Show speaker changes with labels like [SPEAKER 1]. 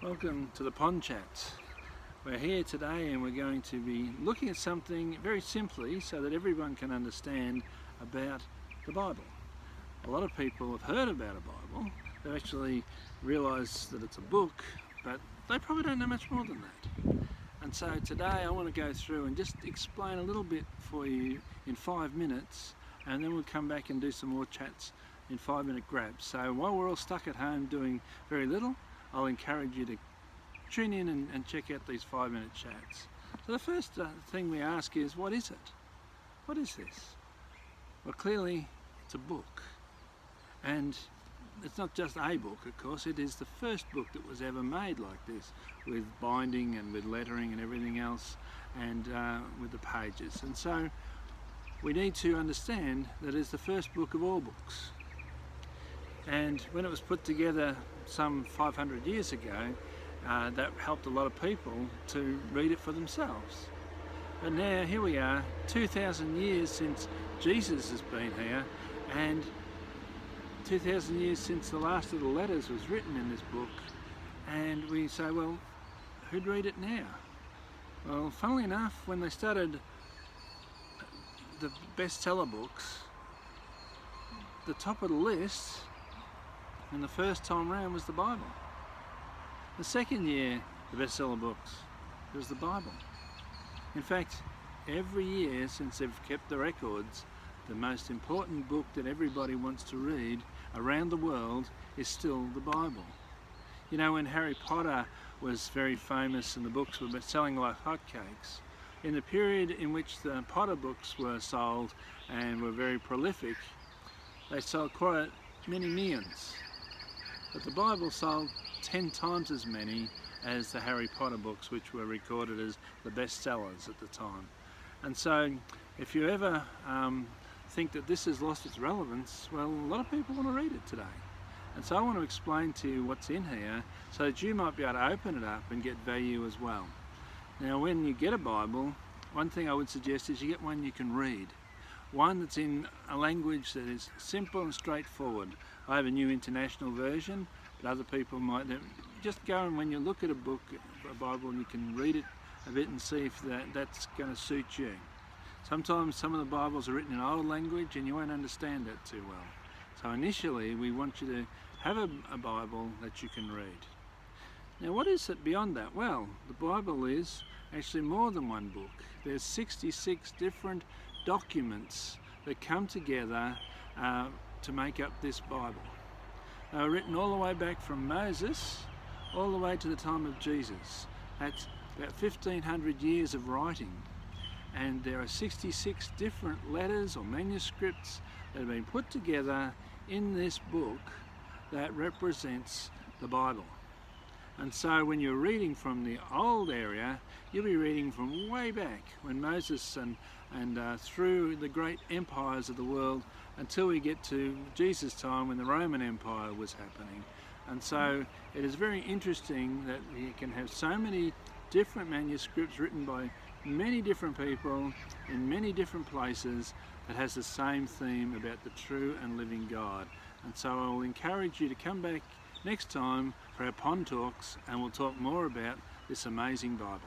[SPEAKER 1] Welcome to the Pond Chats. We're here today and we're going to be looking at something very simply so that everyone can understand about the Bible. A lot of people have heard about a Bible. They've actually realised that it's a book, but they probably don't know much more than that. And so today I want to go through and just explain a little bit for you in 5 minutes, and then we'll come back and do some more chats in 5-minute grabs. So while we're all stuck at home doing very little, I'll encourage you to tune in and check out these 5-minute chats. So the first thing we ask is, what is it? What is this? Well, clearly it's a book. And it's not just a book, of course, it is the first book that was ever made like this, with binding and with lettering and everything else, and with the pages. And so we need to understand that it's the first book of all books. And when it was put together some 500 years ago, that helped a lot of people to read it for themselves. But now here we are, 2,000 years since Jesus has been here, and 2,000 years since the last of the letters was written in this book, and we say, well, who'd read it now? Well, funnily enough, when they started the bestseller books, the top of the list, and the first time round, was the Bible. The second year, the bestseller books, it was the Bible. In fact, every year since they've kept the records, the most important book that everybody wants to read around the world is still the Bible. You know, when Harry Potter was very famous and the books were selling like hotcakes, in the period in which the Potter books were sold and were very prolific, they sold quite many millions. But the Bible sold 10 times as many as the Harry Potter books, which were recorded as the best sellers at the time. And so if you ever think that this has lost its relevance, well, a lot of people want to read it today. And so I want to explain to you what's in here so that you might be able to open it up and get value as well. Now, when you get a Bible, one thing I would suggest is you get one you can read. One that's in a language that is simple and straightforward. I have a New International Version, but other people might just go, and when you look at a book, a Bible, you can read it a bit and see if that's going to suit you. Sometimes some of the Bibles are written in old language and you won't understand that too well. So initially we want you to have a Bible that you can read. Now, what is it beyond that? Well, the Bible is actually more than one book. There's 66 different documents that come together to make up this Bible. They were written all the way back from Moses all the way to the time of Jesus. That's about 1,500 years of writing, and there are 66 different letters or manuscripts that have been put together in this book that represents the Bible. And so when you're reading from the old area, you'll be reading from way back when Moses and through the great empires of the world until we get to Jesus' time when the Roman Empire was happening. And so it is very interesting that you can have so many different manuscripts written by many different people in many different places that has the same theme about the true and living God. And so I will encourage you to come back next time for our Pond Talks, and we'll talk more about this amazing Bible.